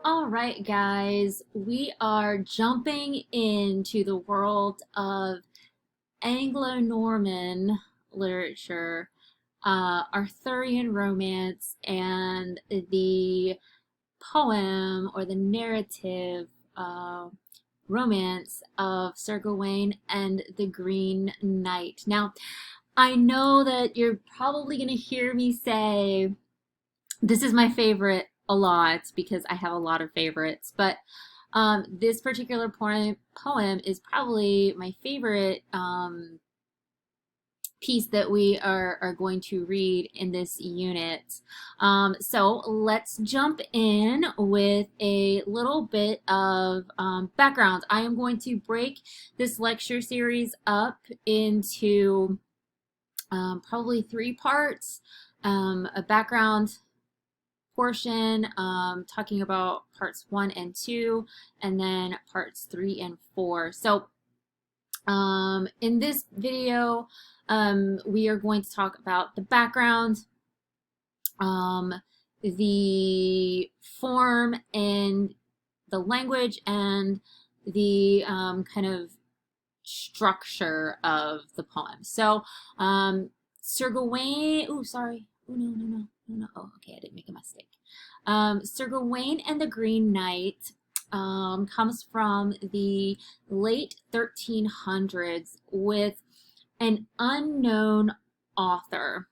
All right, guys, we are jumping into the world of Anglo-Norman literature, Arthurian romance, and the poem or the narrative uh, romance of Sir Gawain and the Green Knight. Now, I know that you're probably going to hear me say this is my favorite a lot because I have a lot of favorites, but this particular poem is probably my favorite piece that we are going to read in this unit. So let's jump in with a little bit of background. I am going to break this lecture series up into probably three parts. A background portion, talking about parts 1 and 2, and then parts 3 and 4. So in this video, we are going to talk about the background, the form and the language, and the kind of structure of the poem. So Sir Gawain, oh, sorry. Oh, no. Oh, okay, I didn't make a mistake. Sir Gawain and the Green Knight comes from the late 1300s with an unknown author.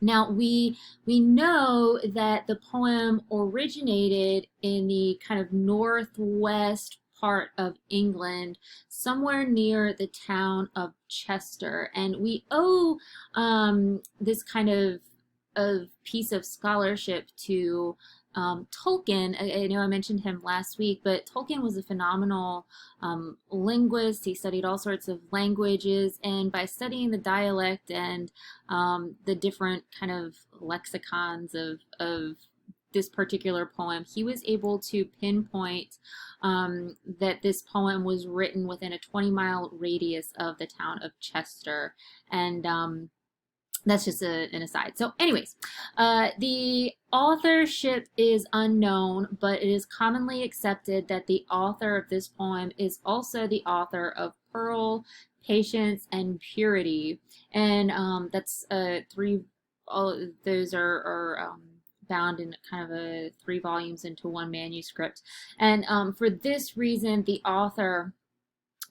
Now, we know that the poem originated in the kind of northwest part of England, somewhere near the town of Chester, and we owe this kind of piece of scholarship to Tolkien. I know I mentioned him last week, but Tolkien was a phenomenal linguist. He studied all sorts of languages, and by studying the dialect and the different kind of lexicons of this particular poem, he was able to pinpoint that this poem was written within a 20-mile radius of the town of Chester. And that's just an aside. So anyways, the authorship is unknown, but it is commonly accepted that the author of this poem is also the author of Pearl, Patience, and Purity. And that's three, all those are bound in kind of 3 volumes into one manuscript. And for this reason, the author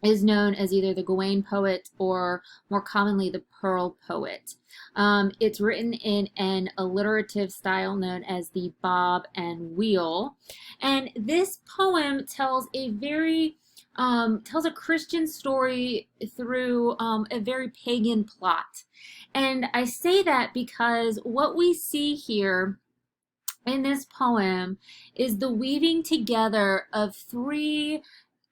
is known as either the Gawain poet or more commonly the Pearl poet. It's written in an alliterative style known as the bob and wheel. And this poem tells a Christian story through a very pagan plot. And I say that because what we see here in this poem is the weaving together of 3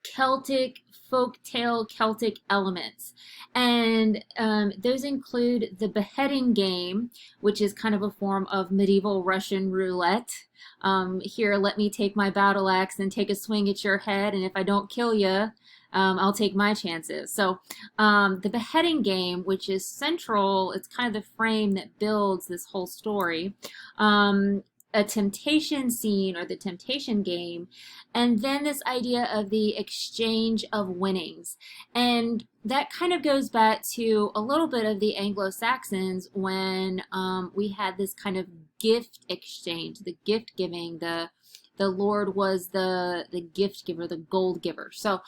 Celtic folktale Celtic elements, and those include the beheading game, which is kind of a form of medieval Russian roulette. Here, let me take my battle axe and take a swing at your head, and if I don't kill you, I'll take my chances. So the beheading game, which is central, it's kind of the frame that builds this whole story. A temptation scene or the temptation game, and then this idea of the exchange of winnings. And that kind of goes back to a little bit of the Anglo-Saxons when we had this kind of gift exchange, the gift giving, the Lord was the gift giver, the gold giver. So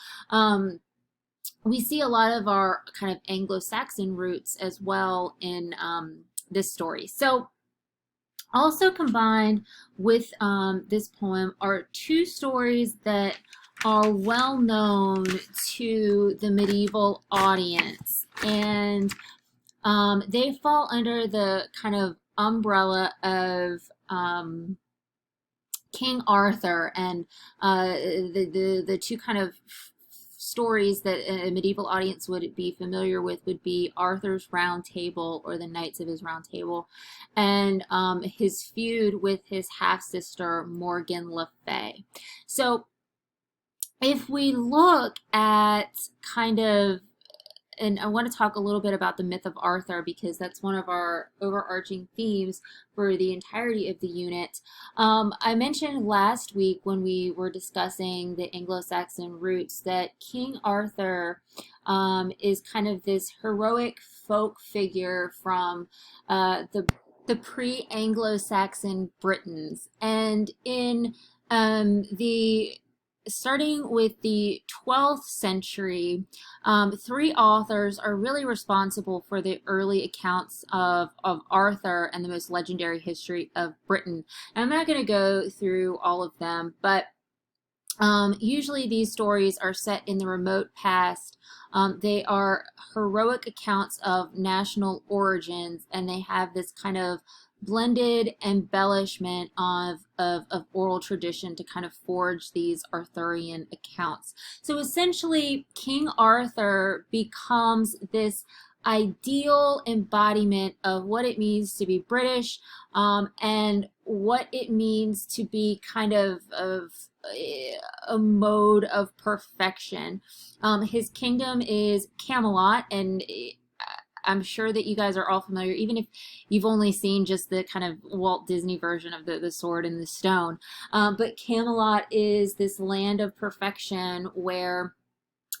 we see a lot of our kind of Anglo-Saxon roots as well in this story. So also combined with this poem are 2 stories that are well known to the medieval audience, and they fall under the kind of umbrella of King Arthur, and the 2 kind of stories that a medieval audience would be familiar with would be Arthur's Round Table, or the Knights of his Round Table, and his feud with his half-sister Morgan Le Fay. So if we look at kind of and I want to talk a little bit about the myth of Arthur because that's one of our overarching themes for the entirety of the unit. I mentioned last week when we were discussing the Anglo-Saxon roots that King Arthur is kind of this heroic folk figure from the pre-Anglo-Saxon Britons, and in the starting with the 12th century, three authors are really responsible for the early accounts of Arthur and the most legendary history of Britain. And I'm not going to go through all of them, but usually these stories are set in the remote past. They are heroic accounts of national origins, and they have this kind of blended embellishment of oral tradition to kind of forge these Arthurian accounts. So essentially, King Arthur becomes this ideal embodiment of what it means to be British, and what it means to be kind of a mode of perfection. His kingdom is Camelot, and I'm sure that you guys are all familiar, even if you've only seen just the kind of Walt Disney version of the Sword and the Stone. But Camelot is this land of perfection where,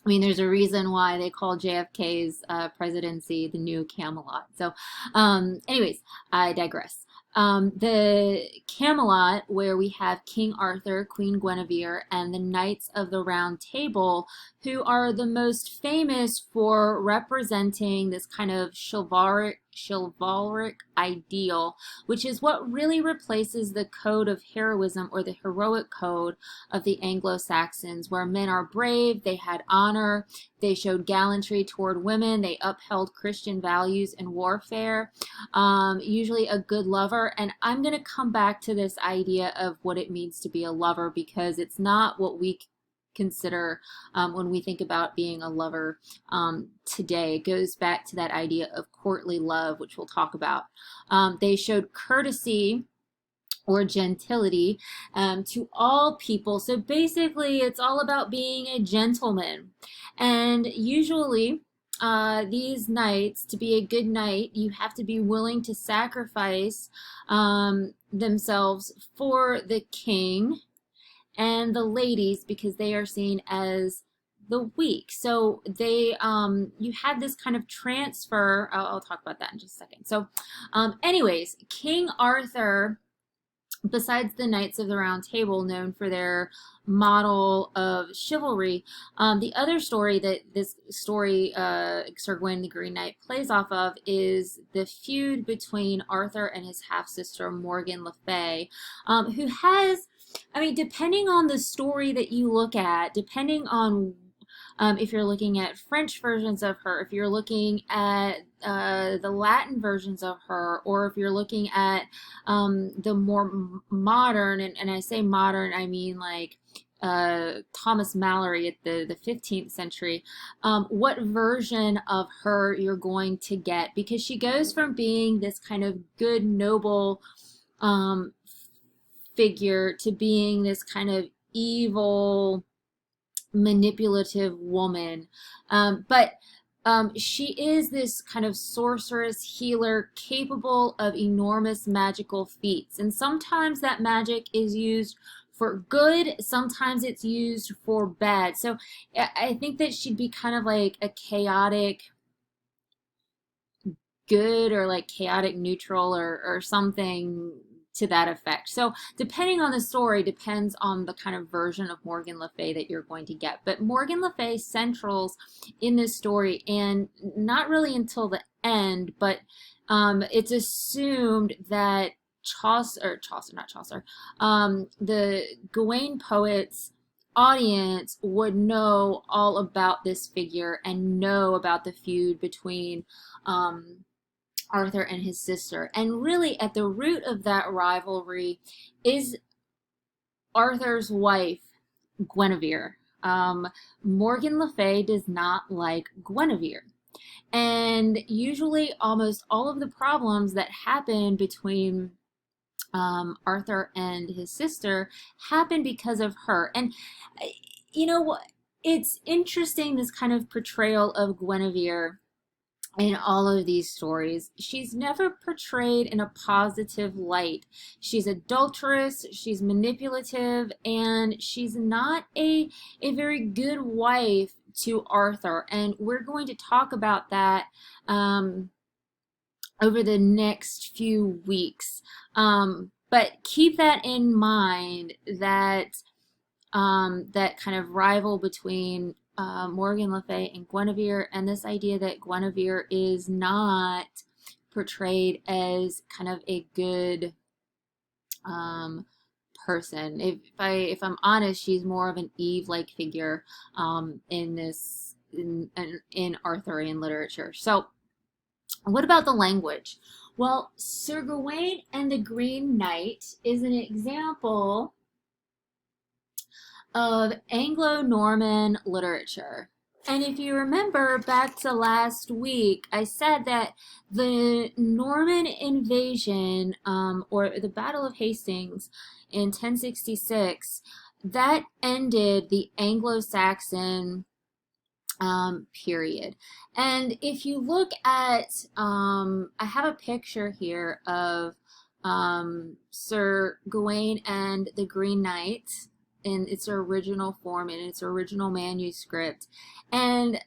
I mean, there's a reason why they call JFK's presidency the new Camelot. So, anyways, I digress. The Camelot, where we have King Arthur, Queen Guinevere, and the Knights of the Round Table, who are the most famous for representing this kind of chivalric ideal, which is what really replaces the code of heroism or the heroic code of the Anglo-Saxons, where men are brave, they had honor, they showed gallantry toward women, they upheld Christian values in warfare, usually a good lover. And I'm going to come back to this idea of what it means to be a lover, because it's not what we consider when we think about being a lover today. It goes back to that idea of courtly love, which we'll talk about. They showed courtesy or gentility to all people. So basically, it's all about being a gentleman. And usually, these knights, to be a good knight, you have to be willing to sacrifice themselves for the king and the ladies, because they are seen as the weak. So they, you have this kind of transfer. I'll talk about that in just a second. So, anyways, King Arthur, besides the Knights of the Round Table, known for their model of chivalry, the other story that this story, Sir Gawain the Green Knight, plays off of is the feud between Arthur and his half-sister Morgan Le Fay, who has, I mean, depending on the story that you look at, depending on if you're looking at French versions of her, if you're looking at the Latin versions of her, or if you're looking at the more modern, and I say modern, I mean like Thomas Mallory at the 15th century, what version of her you're going to get, because she goes from being this kind of good, noble figure to being this kind of evil, manipulative woman. But she is this kind of sorceress healer capable of enormous magical feats. And sometimes that magic is used for good, sometimes it's used for bad. So I think that she'd be kind of like a chaotic good, or like chaotic neutral, or something to that effect. So depending on the story depends on the kind of version of Morgan Le Fay that you're going to get. But Morgan Le Fay centrals in this story, and not really until the end, but it's assumed that the Gawain poets audience would know all about this figure and know about the feud between Arthur and his sister. And really at the root of that rivalry is Arthur's wife, Guinevere. Morgan Le Fay does not like Guinevere. And usually almost all of the problems that happen between Arthur and his sister happen because of her. And you know what? it's interesting, this kind of portrayal of Guinevere in all of these stories. She's never portrayed in a positive light. She's adulterous, she's manipulative, and she's not a very good wife to Arthur. And we're going to talk about that over the next few weeks. But keep that in mind, that that kind of rival between Morgan Le Fay and Guinevere, and this idea that Guinevere is not portrayed as kind of a good person. If I'm honest, she's more of an Eve-like figure in this in Arthurian literature. So, what about the language? Well, Sir Gawain and the Green Knight is an example of Anglo-Norman literature. And if you remember back to last week, I said that the Norman invasion, or the Battle of Hastings in 1066, that ended the Anglo-Saxon period. And if you look at, I have a picture here of Sir Gawain and the Green Knight in its original form, in its original manuscript. And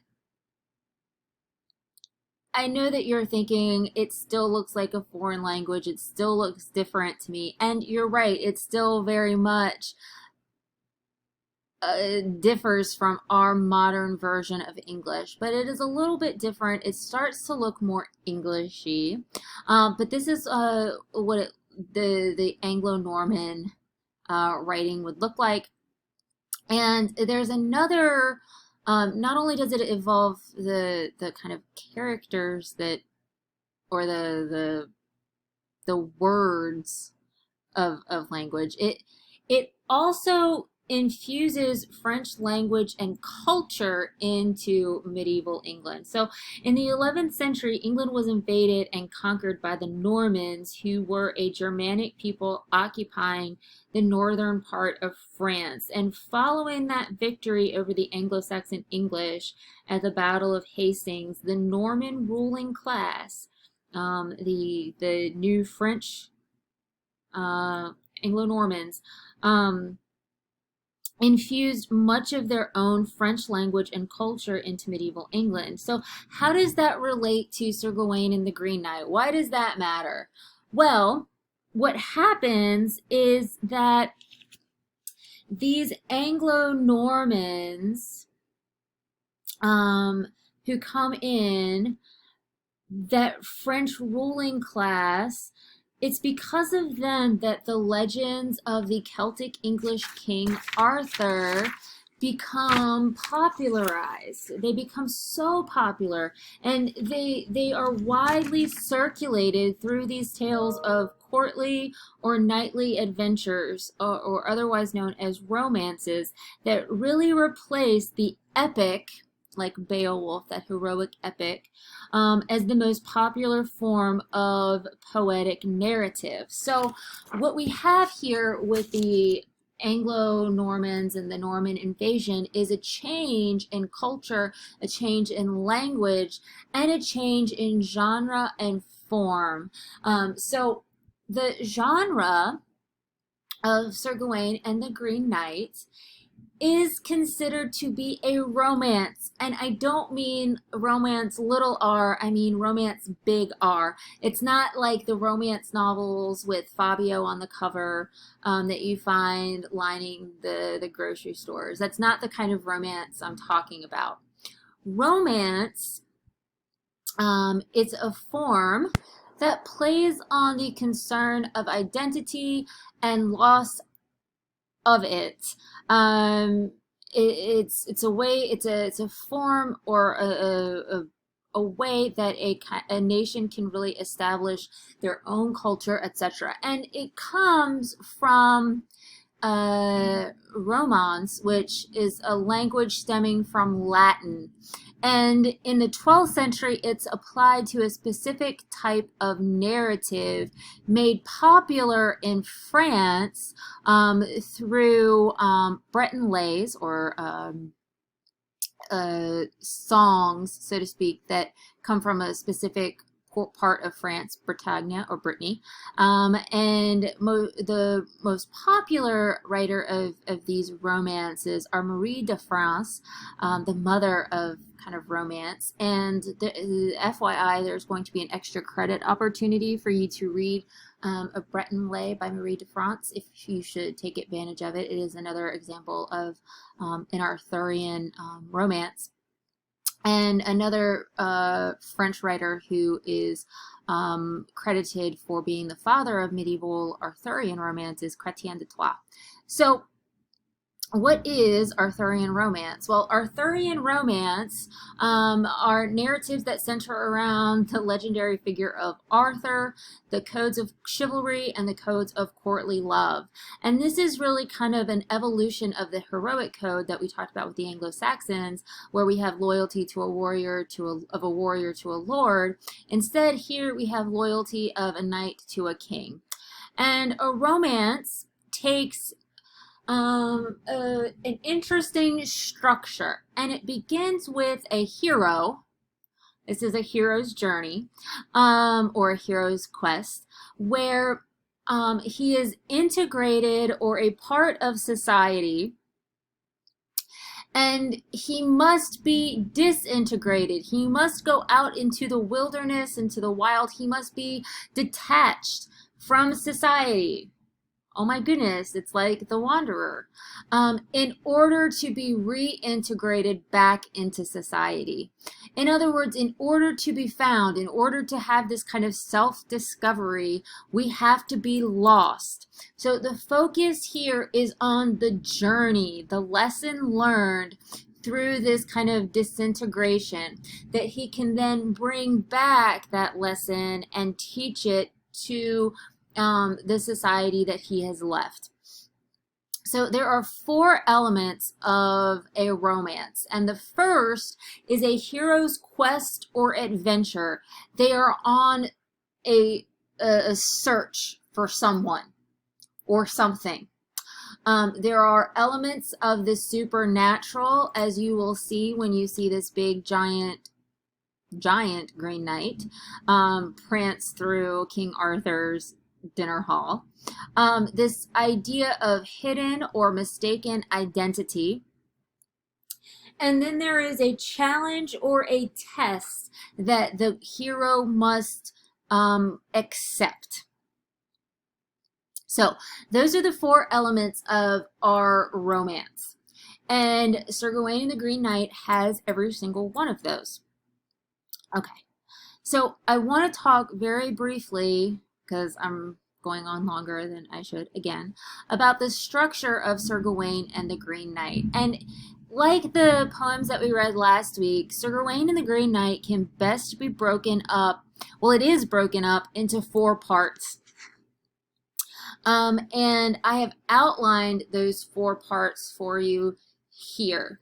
I know that you're thinking it still looks like a foreign language, it still looks different to me. And you're right, it still very much differs from our modern version of English, but it is a little bit different. It starts to look more Englishy, but this is what the Anglo-Norman writing would look like. And there's another, not only does it evolve the kind of characters that, or the words of language, it also infuses French language and culture into medieval England. So in the 11th century, England was invaded and conquered by the Normans, who were a Germanic people occupying the northern part of France. And following that victory over the Anglo-Saxon English at the Battle of Hastings, the Norman ruling class, the new French Anglo-Normans, infused much of their own French language and culture into medieval England. So how does that relate to Sir Gawain and the Green Knight? Why does that matter? Well, what happens is that these Anglo-Normans who come in, that French ruling class, it's because of them that the legends of the Celtic English King Arthur become popularized. They become so popular, and they are widely circulated through these tales of courtly or knightly adventures, or otherwise known as romances, that really replace the epic, like Beowulf, that heroic epic, as the most popular form of poetic narrative. So what we have here with the Anglo-Normans and the Norman invasion is a change in culture, a change in language, and a change in genre and form. So the genre of Sir Gawain and the Green Knight is considered to be a romance. And I don't mean romance little r, I mean romance big R. It's not like the romance novels with Fabio on the cover that you find lining the grocery stores. That's not the kind of romance I'm talking about. Romance, it's a form that plays on the concern of identity and loss of it. It's a way, it's a form, or a way that a nation can really establish their own culture, etc. And it comes from Romance, which is a language stemming from Latin. And in the 12th century, it's applied to a specific type of narrative made popular in France through Breton lays, or songs, so to speak, that come from a specific part of France, Bretagne or Brittany. And the most popular writer of these romances are Marie de France, the mother of kind of romance. And FYI, there's going to be an extra credit opportunity for you to read A Breton Lay by Marie de France, if you should take advantage of it. It is another example of an Arthurian romance. And another French writer who is credited for being the father of medieval Arthurian romance is Chrétien de Troyes. So what is Arthurian romance? Well, Arthurian romance are narratives that center around the legendary figure of Arthur, the codes of chivalry, and the codes of courtly love. And this is really kind of an evolution of the heroic code that we talked about with the Anglo-Saxons, where we have loyalty to a warrior of a warrior to a lord. Instead, here we have loyalty of a knight to a king. And a romance takes an interesting structure, and it begins with a hero. This is a hero's journey, or a hero's quest, where he is integrated or a part of society, and he must be disintegrated. He must go out into the wilderness, into the wild. He must be detached from society. Oh my goodness, it's like the Wanderer, in order to be reintegrated back into society. In other words, in order to be found, in order to have this kind of self-discovery, we have to be lost. So the focus here is on the journey, the lesson learned through this kind of disintegration, that he can then bring back that lesson and teach it to the society that he has left. So there are 4 elements of a romance, and the first is a hero's quest or adventure. They are on a search for someone or something. There are elements of the supernatural, as you will see when you see this big giant Green Knight prance through King Arthur's dinner hall. This idea of hidden or mistaken identity. And then there is a challenge or a test that the hero must accept. So those are the 4 elements of our romance. And Sir Gawain and the Green Knight has every single one of those. Okay, so I want to talk very briefly, because I'm going on longer than I should again, about the structure of Sir Gawain and the Green Knight. And like the poems that we read last week, Sir Gawain and the Green Knight can best be broken up, well, it is broken up into 4 parts. And I have outlined those 4 parts for you here.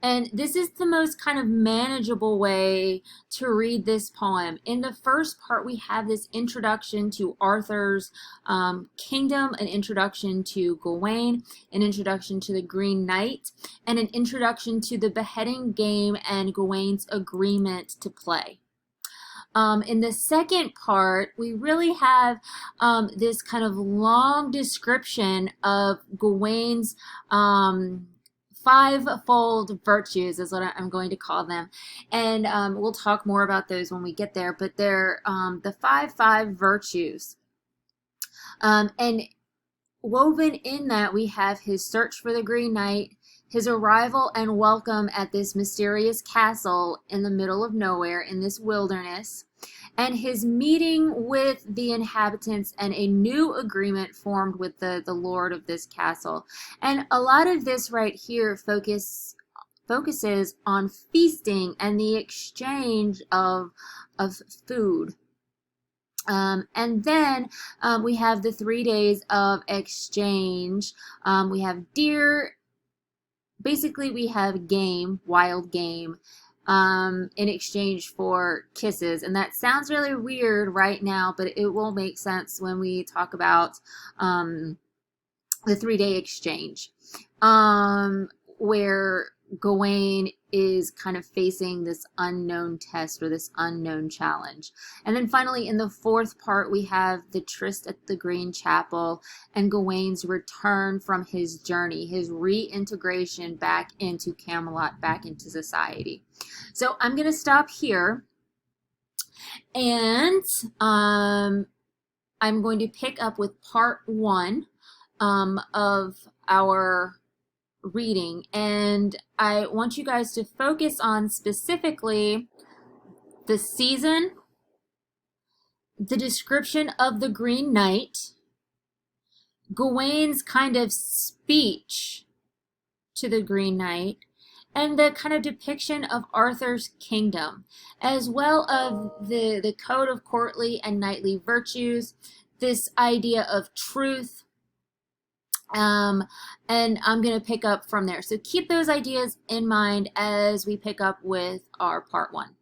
And this is the most kind of manageable way to read this poem. In the first part, we have this introduction to Arthur's kingdom, an introduction to Gawain, an introduction to the Green Knight, and an introduction to the beheading game and Gawain's agreement to play. In the second part, we really have this kind of long description of Gawain's 5-fold virtues is what I'm going to call them. And we'll talk more about those when we get there, but they're the 5 virtues. And woven in that, we have his search for the Green Knight, his arrival and welcome at this mysterious castle in the middle of nowhere in this wilderness, and his meeting with the inhabitants and a new agreement formed with the lord of this castle. And a lot of this right here focuses on feasting and the exchange of food. And then we have the 3 days of exchange. We have deer. Basically, we have game, wild game, in exchange for kisses. And that sounds really weird right now, but it will make sense when we talk about the 3-day exchange, where Gawain is kind of facing this unknown test or this unknown challenge. And then finally, in the fourth part, we have the tryst at the Green Chapel and Gawain's return from his journey, his reintegration back into Camelot, back into society. So I'm going to stop here, and I'm going to pick up with part one of our reading, and I want you guys to focus on specifically the season, the description of the Green Knight, Gawain's kind of speech to the Green Knight, and the kind of depiction of Arthur's kingdom, as well as the code of courtly and knightly virtues, this idea of truth, and I'm going to pick up from there. So keep those ideas in mind as we pick up with our part one.